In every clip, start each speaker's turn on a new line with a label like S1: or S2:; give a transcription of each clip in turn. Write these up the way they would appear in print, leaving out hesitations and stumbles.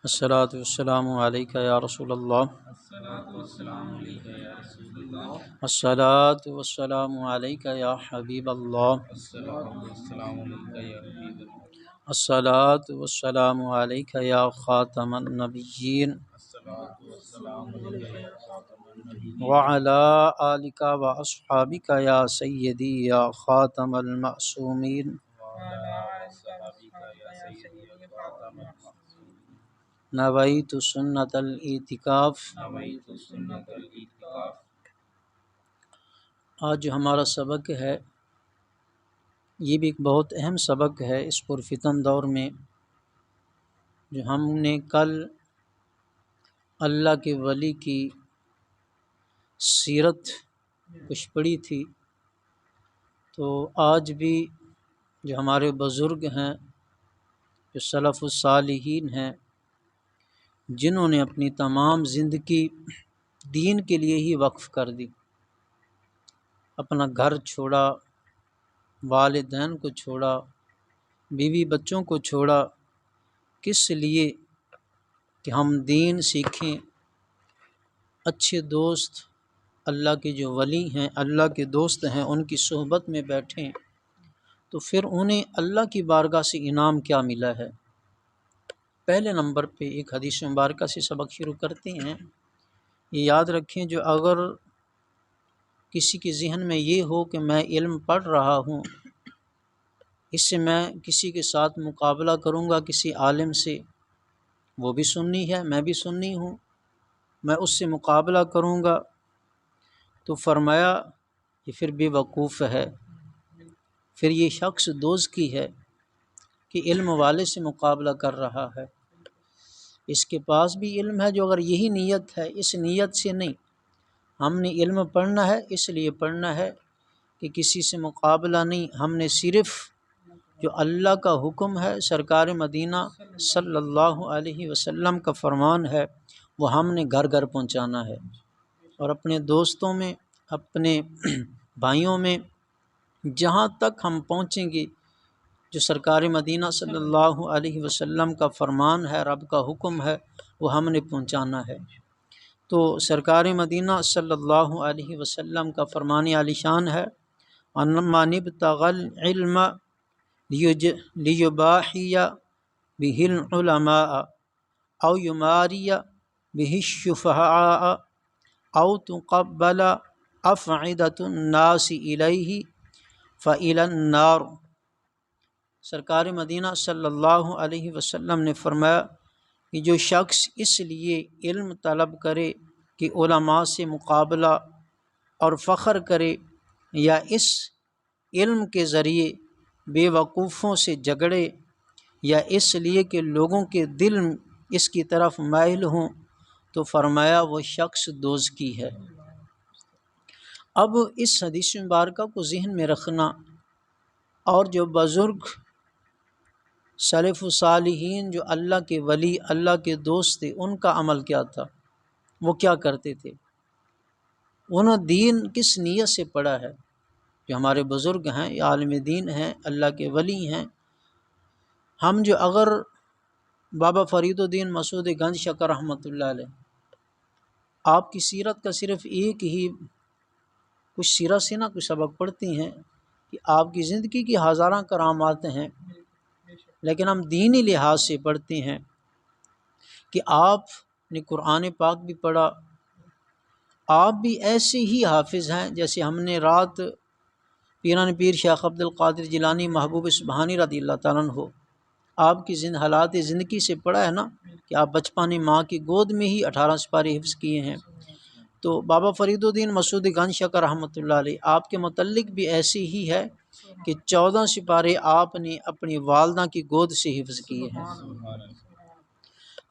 S1: الصلاۃ والسلام علیک یا رسول اللہ الصلاۃ والسلام علیک یا حبیب اللہ الصلاۃ والسلام علیک یا خاتم النبیین وعلی آلک واصحابک یا سیدی یا خاتم المعصومین نویت سنت الاعتکاف۔ آج جو ہمارا سبق ہے یہ بھی ایک بہت اہم سبق ہے اس پرفتن دور میں، جو ہم نے کل اللہ کے ولی کی سیرت کچھ پڑھی تھی، تو آج بھی جو ہمارے بزرگ ہیں، جو سلف الصالحین ہیں، جنہوں نے اپنی تمام زندگی دین کے لیے ہی وقف کر دی، اپنا گھر چھوڑا، والدین کو چھوڑا، بیوی بچوں کو چھوڑا، کس لیے کہ ہم دین سیکھیں، اچھے دوست اللہ کے جو ولی ہیں، اللہ کے دوست ہیں، ان کی صحبت میں بیٹھیں تو پھر انہیں اللہ کی بارگاہ سے انعام کیا ملا ہے۔ پہلے نمبر پہ ایک حدیث مبارکہ سے سبق شروع کرتے ہیں۔ یہ یاد رکھیں، جو اگر کسی کے ذہن میں یہ ہو کہ میں علم پڑھ رہا ہوں، اس سے میں کسی کے ساتھ مقابلہ کروں گا، کسی عالم سے، وہ بھی سنی ہے، میں بھی سنی ہوں، میں اس سے مقابلہ کروں گا، تو فرمایا یہ پھر بے وقوف ہے، پھر یہ شخص دوزخی ہے کہ علم والے سے مقابلہ کر رہا ہے۔ اس کے پاس بھی علم ہے، جو اگر یہی نیت ہے، اس نیت سے نہیں، ہم نے علم پڑھنا ہے اس لیے پڑھنا ہے کہ کسی سے مقابلہ نہیں، ہم نے صرف جو اللہ کا حکم ہے، سرکار مدینہ صلی اللہ علیہ وسلم کا فرمان ہے، وہ ہم نے گھر گھر پہنچانا ہے، اور اپنے دوستوں میں، اپنے بھائیوں میں، جہاں تک ہم پہنچیں گے، جو سرکار مدینہ صلی اللہ علیہ وسلم کا فرمان ہے، رب کا حکم ہے، وہ ہم نے پہنچانا ہے۔ تو سرکار مدینہ صلی اللہ علیہ وسلم کا فرمان عالی شان ہے، من ابتغى العلم لیباحی بہ العلماء او یماری بہ الشفعاء او تقبل افعدۃ الناس الیہ فإلی النار۔ سرکار مدینہ صلی اللہ علیہ وسلم نے فرمایا کہ جو شخص اس لیے علم طلب کرے کہ علماء سے مقابلہ اور فخر کرے، یا اس علم کے ذریعے بے وقوفوں سے جھگڑے، یا اس لیے کہ لوگوں کے دل اس کی طرف مائل ہوں، تو فرمایا وہ شخص دوزخی ہے۔ اب اس حدیث مبارکہ کو ذہن میں رکھنا، اور جو بزرگ سلف و صالحین، جو اللہ کے ولی، اللہ کے دوست تھے، ان کا عمل کیا تھا، وہ کیا کرتے تھے، انہوں دین کس نیت سے پڑھا ہے۔ جو ہمارے بزرگ ہیں، یہ عالم دین ہیں، اللہ کے ولی ہیں، ہم جو اگر بابا فرید الدین مسعود گنج شکر رحمۃ اللہ علیہ، آپ کی سیرت کا صرف ایک ہی کچھ سیرت سے نہ کچھ سبق پڑھتے ہیں کہ آپ کی زندگی کی ہزارہ کرامات ہیں، لیکن ہم دینی لحاظ سے پڑھتے ہیں کہ آپ نے قرآن پاک بھی پڑھا، آپ بھی ایسے ہی حافظ ہیں جیسے ہم نے رات پیران پیر شیخ عبد القادر جیلانی محبوب سبحانی رضی اللہ تعالیٰ عنہ، آپ کی حالات زندگی سے پڑھا ہے نا، کہ آپ بچپن ماں کی گود میں ہی 18 سپارے حفظ کیے ہیں۔ تو بابا فرید الدین مسعود گنج شکر رحمۃ اللہ علیہ، آپ کے متعلق بھی ایسی ہی ہے کہ 14 سپارے آپ نے اپنی والدہ کی گود سے حفظ کیے ہیں۔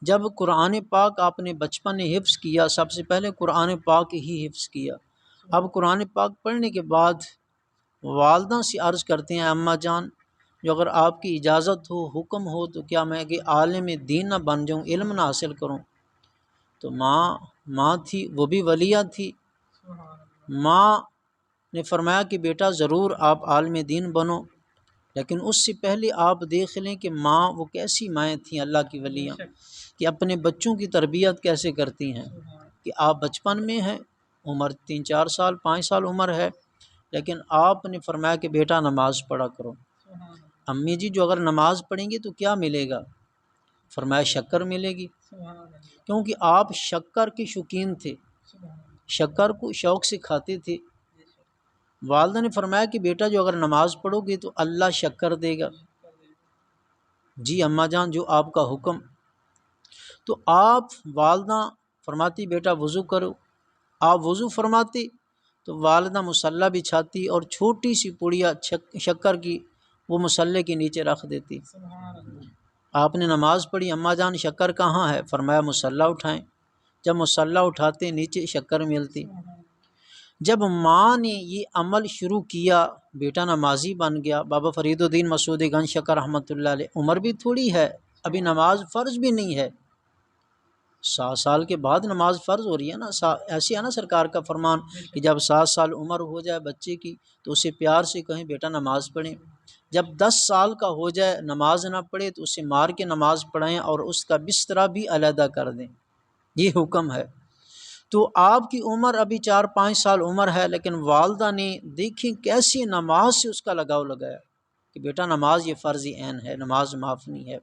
S1: جب قرآن پاک آپ نے بچپن میں حفظ کیا، سب سے پہلے قرآن پاک ہی حفظ کیا۔ اب قرآن پاک پڑھنے کے بعد والدہ سے عرض کرتے ہیں، اماں جان، جو اگر آپ کی اجازت ہو، حکم ہو، تو کیا میں کہ عالم دین نہ بن جاؤں، علم نہ حاصل کروں؟ تو ماں تھی، وہ بھی ولیہ تھی، ماں نے فرمایا کہ بیٹا ضرور آپ عالم دین بنو، لیکن اس سے پہلے آپ دیکھ لیں کہ ماں وہ کیسی مائیں تھیں اللہ کی ولیاں، کہ اپنے بچوں کی تربیت کیسے کرتی ہیں، کہ آپ بچپن میں ہیں، عمر 3-4 سال 5 سال عمر ہے، لیکن آپ نے فرمایا کہ بیٹا نماز پڑھا کرو۔ امی جی جو اگر نماز پڑھیں گی تو کیا ملے گا؟ فرمایا شکر ملے گی، کیونکہ آپ شکر کے شوقین تھے، شکر کو شوق سے کھاتے تھے۔ والدہ نے فرمایا کہ بیٹا جو اگر نماز پڑھو گے تو اللہ شکر دے گا۔ جی اماں جان جو آپ کا حکم۔ تو آپ والدہ فرماتی بیٹا وضو کرو، آپ وضو فرماتے تو والدہ مصلی بچھاتی اور چھوٹی سی پڑیا شکر کی وہ مصلی کے نیچے رکھ دیتی۔ آپ نے نماز پڑھی، اماں جان شکر کہاں ہے؟ فرمایا مصلی اٹھائیں۔ جب مصلی اٹھاتے نیچے شکر ملتی۔ جب ماں نے یہ عمل شروع کیا بیٹا نمازی بن گیا۔ بابا فرید الدین مسعود گنج شکر رحمۃ اللہ علیہ، عمر بھی تھوڑی ہے، ابھی نماز فرض بھی نہیں ہے، 7 سال کے بعد نماز فرض ہو رہی ہے نا۔ ایسی ہے نا سرکار کا فرمان کہ جب 7 سال عمر ہو جائے بچے کی تو اسے پیار سے کہیں بیٹا نماز پڑھیں، جب 10 سال کا ہو جائے نماز نہ پڑھے تو اسے مار کے نماز پڑھائیں اور اس کا بسترا بھی علیحدہ کر دیں، یہ حکم ہے۔ تو آپ کی عمر ابھی 4-5 سال عمر ہے، لیکن والدہ نے دیکھیں کیسی نماز سے اس کا لگاؤ لگایا کہ بیٹا نماز یہ فرض عین ہے، نماز معاف نہیں ہے،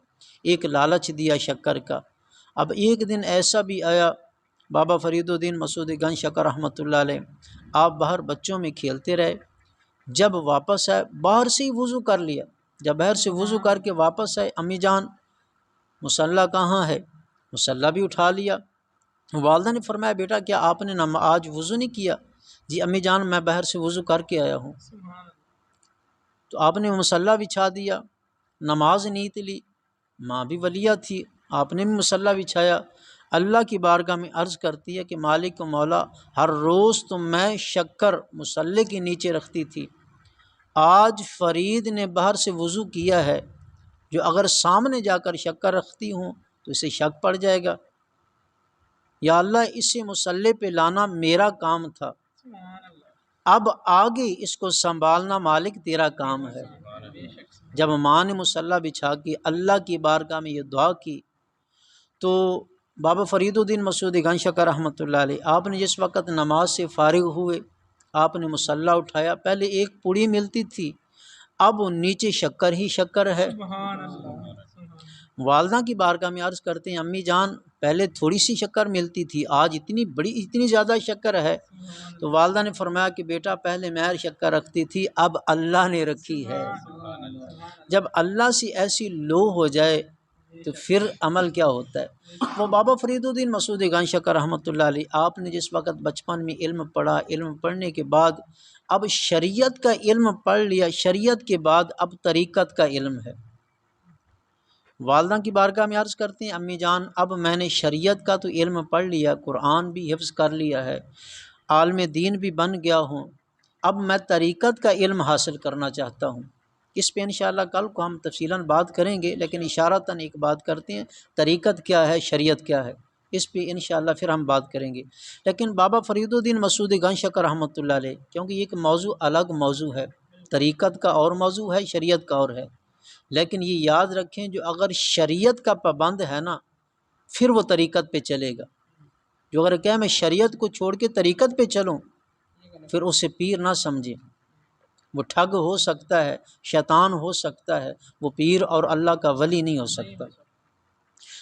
S1: ایک لالچ دیا شکر کا۔ اب ایک دن ایسا بھی آیا بابا فرید الدین مسعود گنج شکر رحمۃ اللہ علیہ، آپ باہر بچوں میں کھیلتے رہے، جب واپس آئے باہر سے ہی وضو کر لیا، جب باہر سے وضو کر کے واپس آئے امی جان مصلی کہاں ہے؟ مصلی بھی اٹھا لیا۔ والدہ نے فرمایا بیٹا کیا آپ نے آج وضو نہیں کیا؟ جی امی جان میں باہر سے وضو کر کے آیا ہوں۔ تو آپ نے مصلی بچھا دیا، نماز نیت لی، ماں بھی ولیہ تھی، آپ نے بھی مصلی بچھایا۔ اللہ کی بارگاہ میں عرض کرتی ہے کہ مالک و مولا ہر روز تو میں شکر مصلی کے نیچے رکھتی تھی، آج فرید نے باہر سے وضو کیا ہے، جو اگر سامنے جا کر شکر رکھتی ہوں تو اسے شک پڑ جائے گا، یا اللہ اسے مصلی پہ لانا میرا کام تھا، اب آگے اس کو سنبھالنا مالک تیرا کام ہے۔ جب ماں نے مصلی بچھا کے اللہ کی بارگاہ میں یہ دعا کی تو بابا فرید الدین مسعود گنج شکر رحمۃ اللہ علیہ، آپ نے جس وقت نماز سے فارغ ہوئے آپ نے مصلی اٹھایا، پہلے ایک پوڑی ملتی تھی، اب نیچے شکر ہی شکر ہے۔ والدہ کی بارگاہ میں عرض کرتے ہیں امی جان پہلے تھوڑی سی شکر ملتی تھی، آج اتنی بڑی اتنی زیادہ شکر ہے؟ تو والدہ نے فرمایا کہ بیٹا پہلے میں شکر رکھتی تھی، اب اللہ نے رکھی ہے۔ جب اللہ سے ایسی لو ہو جائے تو پھر عمل کیا ہوتا ہے؟ وہ بابا فرید الدین مسعود گنج شکر رحمۃ اللہ علیہ، آپ نے جس وقت بچپن میں علم پڑھا، علم پڑھنے کے بعد اب شریعت کا علم پڑھ لیا، شریعت کے بعد اب طریقت کا علم ہے۔ والدہ کی بارگاہ میں عرض کرتے ہیں امی جان اب میں نے شریعت کا تو علم پڑھ لیا، قرآن بھی حفظ کر لیا ہے، عالم دین بھی بن گیا ہوں، اب میں طریقت کا علم حاصل کرنا چاہتا ہوں۔ اس پہ انشاءاللہ کل کو ہم تفصیلاً بات کریں گے، لیکن اشارتاً ایک بات کرتے ہیں طریقت کیا ہے، شریعت کیا ہے، اس پہ انشاءاللہ پھر ہم بات کریں گے۔ لیکن بابا فرید الدین مسعود گنج شکر رحمۃ اللہ علیہ، کیونکہ یہ ایک موضوع الگ موضوع ہے، طریقت کا اور موضوع ہے، شریعت کا اور ہے، لیکن یہ یاد رکھیں جو اگر شریعت کا پابند ہے نا پھر وہ طریقت پہ چلے گا، جو اگر کہ میں شریعت کو چھوڑ کے طریقت پہ چلوں پھر اسے پیر نہ سمجھے، وہ ٹھگ ہو سکتا ہے، شیطان ہو سکتا ہے، وہ پیر اور اللہ کا ولی نہیں ہو سکتا۔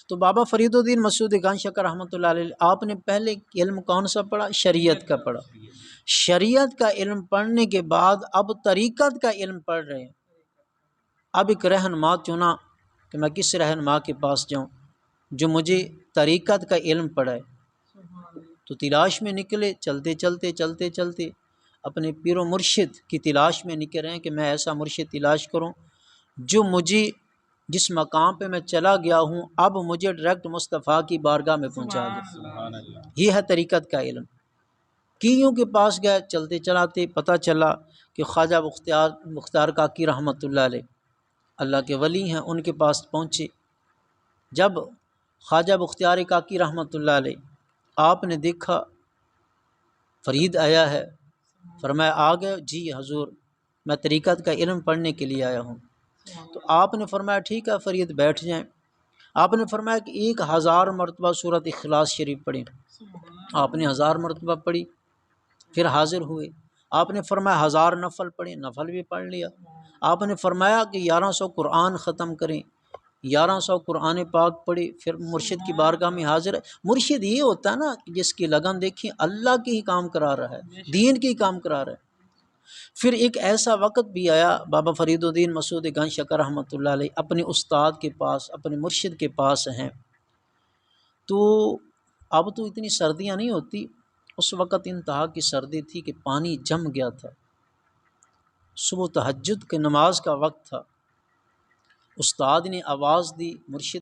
S1: تو بابا فرید الدین مسعود گنج شکر رحمۃ اللہ علیہ، آپ نے پہلے علم کون سا پڑھا؟ شریعت کا پڑھا۔ شریعت کا علم پڑھنے کے بعد اب طریقت کا علم پڑھ رہے ہیں۔ اب ایک رہنما چنا کہ میں کس رہنما کے پاس جاؤں جو مجھے طریقت کا علم پڑھائے، تو تلاش میں نکلے، چلتے چلتے چلتے چلتے اپنے پیر و مرشد کی تلاش میں نکل رہے ہیں کہ میں ایسا مرشد تلاش کروں جو مجھے جس مقام پہ میں چلا گیا ہوں اب مجھے ڈائریکٹ مصطفیٰ کی بارگاہ میں پہنچا دے۔ یہ ہے طریقت کا علم۔ کیوں کے پاس گئے، چلتے چلاتے پتہ چلا کہ خواجہ مختار کاکی رحمۃ اللہ علیہ اللہ کے ولی ہیں، ان کے پاس پہنچے۔ جب خواجہ مختار کاکی رحمۃ اللہ علیہ آپ نے دیکھا فرید آیا ہے، فرمایا آ گئے؟ جی حضور میں طریقت کا علم پڑھنے کے لیے آیا ہوں۔ تو آپ نے فرمایا ٹھیک ہے فرید بیٹھ جائیں۔ آپ نے فرمایا کہ 1000 مرتبہ سورۃ اخلاص شریف پڑھیں۔ آپ نے 1000 مرتبہ پڑھی، پھر حاضر ہوئے۔ آپ نے فرمایا 1000 نفل پڑھیں، نفل بھی پڑھ لیا۔ آپ نے فرمایا کہ 1100 قرآن ختم کریں، 1100 قرآن پاک پڑھے، پھر مرشد کی بارگاہ میں حاضر ہے۔ مرشد یہ ہوتا ہے نا جس کی لگن دیکھیں اللہ کی ہی کام کرا رہا ہے، دین کی ہی کام کرا رہا ہے۔ پھر ایک ایسا وقت بھی آیا، بابا فرید الدین مسعود گنج شکر رحمۃ اللہ علیہ اپنے استاد کے پاس، اپنے مرشد کے پاس ہیں، تو اب تو اتنی سردیاں نہیں ہوتی، اس وقت انتہا کی سردی تھی کہ پانی جم گیا تھا۔ صبح تہجد کے نماز کا وقت تھا، استاد نے آواز دی، مرشد